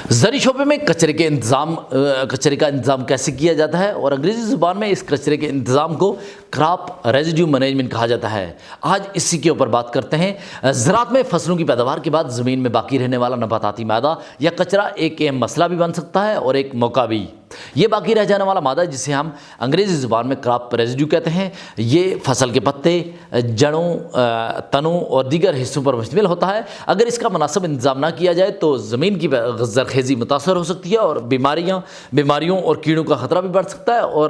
زرعی شعبے میں کچرے کا انتظام کیسے کیا جاتا ہے اور انگریزی زبان میں اس کچرے کے انتظام کو کراپ ریزیڈیو مینجمنٹ کہا جاتا ہے۔ آج اسی کے اوپر بات کرتے ہیں۔ زراعت میں فصلوں کی پیداوار کے بعد زمین میں باقی رہنے والا نباتاتی مادہ یا کچرا ایک اہم مسئلہ بھی بن سکتا ہے اور ایک موقع بھی۔ یہ باقی رہ جانے والا مادہ جسے ہم انگریزی زبان میں کراپ ریزیڈیو کہتے ہیں، یہ فصل کے پتے، جڑوں، تنوں اور دیگر حصوں پر مشتمل ہوتا ہے۔ اگر اس کا مناسب انتظام نہ کیا جائے تو زمین کی زرخیزی متاثر ہو سکتی ہے اور بیماریوں اور کیڑوں کا خطرہ بھی بڑھ سکتا ہے اور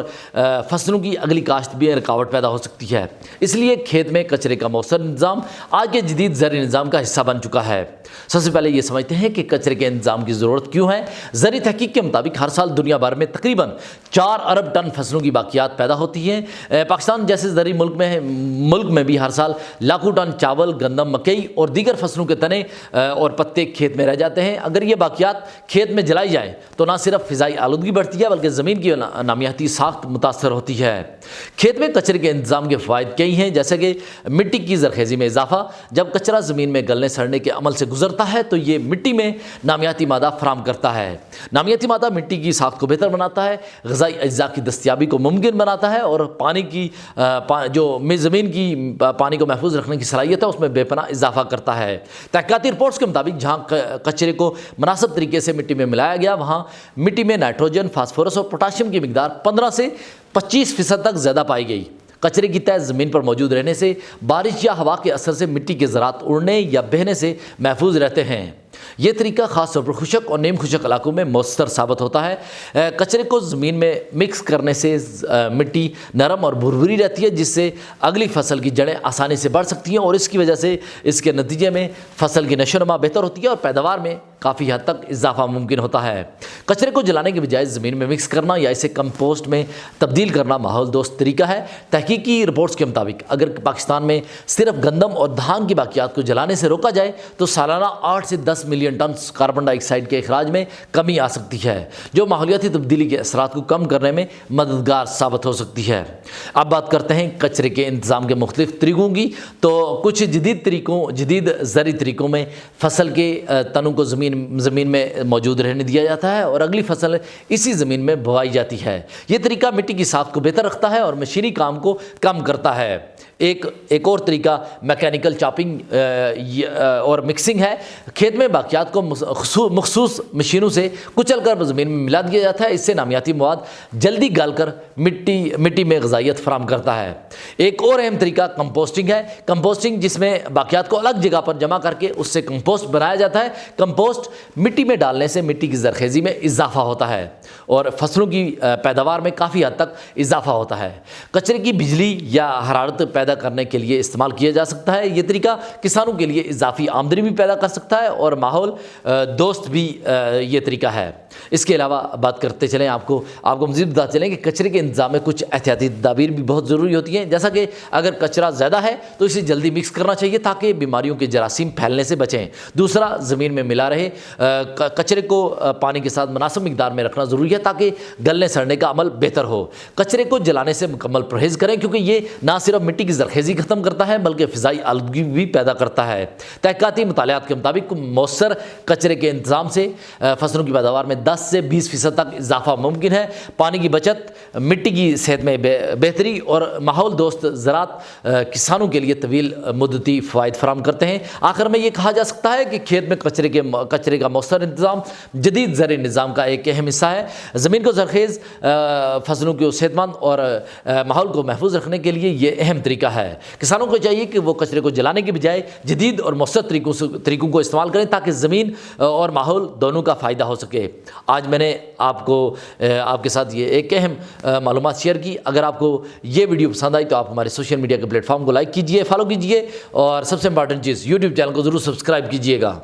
فصلوں کی اگلی کاشت بھی رکاوٹ پیدا ہو سکتی ہے۔ اس لیے کھیت میں کچرے کا مؤثر انتظام آج کے جدید زرعی نظام کا حصہ بن چکا ہے۔ سب سے پہلے یہ سمجھتے ہیں کہ کچرے کے انتظام کی ضرورت کیوں ہے۔ زرعی تحقیق کے مطابق ہر سال دنیا بھر میں تقریباً 4 ارب ٹن فصلوں کی باقیات پیدا ہوتی ہیں۔ پاکستان جیسے زرعی ملک میں بھی ہر سال لاکھوں ٹن چاول، گندم، مکئی اور دیگر فصلوں کے تنے اور پتے کھیت میں رہ جاتے ہیں۔ اگر یہ باقیات کھیت میں جلائی جائیں تو نہ صرف فضائی آلودگی بڑھتی ہے بلکہ زمین کی نامیاتی ساخت متاثر ہوتی ہے۔ کھیت میں کچرے کے انتظام کے فوائد کئی ہیں، جیسے کہ مٹی کی زرخیزی میں اضافہ۔ جب کچرا زمین میں گلنے سڑنے کے عمل سے گزرتا ہے تو یہ مٹی میں نامیاتی مادہ فراہم کرتا ہے۔ نامیاتی مادہ مٹی کی ساخت کو بہتر بناتا ہے، غذائی اجزاء کی دستیابی کو ممکن بناتا ہے اور زمین کی پانی کو محفوظ رکھنے کی صلاحیت ہے اس میں بے پناہ اضافہ کرتا ہے۔ تحقیقاتی رپورٹس کے مطابق جہاں کچرے کو مناسب طریقے سے مٹی میں ملایا گیا وہاں مٹی میں نائٹروجن، فاسفورس اور پوٹاشیم کی مقدار 15 سے 25% تک زیادہ پائی گئی۔ کچرے کی تہہ زمین پر موجود رہنے سے بارش یا ہوا کے اثر سے مٹی کے ذرات اڑنے یا بہنے سے محفوظ رہتے ہیں۔ یہ طریقہ خاص طور پر خشک اور نیم خشک علاقوں میں مؤثر ثابت ہوتا ہے۔ کچرے کو زمین میں مکس کرنے سے مٹی نرم اور بھربھری رہتی ہے جس سے اگلی فصل کی جڑیں آسانی سے بڑھ سکتی ہیں اور اس کی وجہ سے اس کے نتیجے میں فصل کی نشو و نما بہتر ہوتی ہے اور پیداوار میں کافی حد تک اضافہ ممکن ہوتا ہے۔ کچرے کو جلانے کے بجائے زمین میں مکس کرنا یا اسے کمپوسٹ میں تبدیل کرنا ماحول دوست طریقہ ہے۔ تحقیقی رپورٹس کے مطابق اگر پاکستان میں صرف گندم اور دھان کی باقیات کو جلانے سے روکا جائے تو سالانہ 8 سے 10 ملین ٹن کاربن ڈائی آکسائڈ کے اخراج میں کمی آ سکتی ہے، جو ماحولیاتی تبدیلی کے اثرات کو کم کرنے میں مددگار ثابت ہو سکتی ہے۔ اب بات کرتے ہیں کچرے کے انتظام کے مختلف طریقوں کی۔ تو کچھ جدید زرعی طریقوں میں فصل کے تنوں کو زمین میں موجود رہنے دیا جاتا ہے اور اگلی فصل اسی زمین میں بوائی جاتی ہے۔ یہ طریقہ مٹی کی ساخت کو بہتر رکھتا ہے اور مشینی کام کو کم کرتا ہے۔ ایک اور طریقہ میکینیکل چاپنگ اور مکسنگ ہے۔ کھیت میں باقیات کو مخصوص مشینوں سے کچل کر زمین میں ملا دیا جاتا ہے، اس سے نامیاتی مواد جلدی گل کر مٹی میں غذائیت فراہم کرتا ہے۔ ایک اور اہم طریقہ کمپوسٹنگ ہے۔ کمپوسٹنگ جس میں باقیات کو الگ جگہ پر جمع کر کے اس سے کمپوسٹ بنایا جاتا ہے۔ کمپوسٹ مٹی میں ڈالنے سے مٹی کی زرخیزی میں اضافہ ہوتا ہے اور فصلوں کی پیداوار میں کافی حد تک اضافہ ہوتا ہے۔ کچرے کی بجلی یا حرارت پیدا کرنے کے لیے استعمال کیا جا سکتا ہے۔ یہ طریقہ کسانوں کے لیے اضافی آمدنی بھی پیدا کر سکتا ہے اور ماحول دوست بھی یہ طریقہ ہے۔ اس کے علاوہ بات کرتے چلیں آپ کو مزید بتا چلیں کہ کچرے کے انتظام میں کچھ احتیاطی تدابیر بھی بہت ضروری ہوتی ہیں، جیسا کہ اگر کچرا زیادہ ہے تو اسے جلدی مکس کرنا چاہیے تاکہ بیماریوں کے جراثیم پھیلنے سے بچیں۔ دوسرا، زمین میں ملا رہے کچرے کو پانی کے ساتھ مناسب مقدار میں رکھنا ضروری ہے تاکہ گلنے سڑنے کا عمل بہتر ہو۔ کچرے کو جلانے سے مکمل پرہیز کریں کیونکہ یہ نہ صرف مٹی کی زرخیزی ختم کرتا ہے بلکہ فضائی آلودگی بھی پیدا کرتا ہے۔ تحقیقاتی مطالعات کے مطابق مؤثر کچرے کے انتظام سے فصلوں کی پیداوار میں 10 سے 20% تک اضافہ ممکن ہے۔ پانی کی بچت، مٹی کی صحت میں بہتری اور ماحول دوست زراعت کسانوں کے لیے طویل مدتی فوائد فراہم کرتے ہیں۔ آخر میں یہ کہا جا سکتا ہے کہ کھیت میں کچرے کا مؤثر انتظام جدید زرعی نظام کا ایک اہم حصہ ہے۔ زمین کو زرخیز، فصلوں کو صحت مند اور ماحول کو محفوظ رکھنے کے لیے یہ اہم طریقہ ہے۔ کسانوں کو چاہیے کہ وہ کچرے کو جلانے کے بجائے جدید اور مؤثر طریقوں کو استعمال کریں تاکہ زمین اور ماحول دونوں کا فائدہ ہو سکے۔ آج میں نے آپ کے ساتھ یہ ایک اہم معلومات شیئر کی۔ اگر آپ کو یہ ویڈیو پسند آئی تو آپ ہمارے سوشل میڈیا کے پلیٹ فارم کو لائک کیجیے، فالو کیجیے اور سب سے امپورٹنٹ چیز یوٹیوب چینل کو ضرور سبسکرائب کیجیے گا۔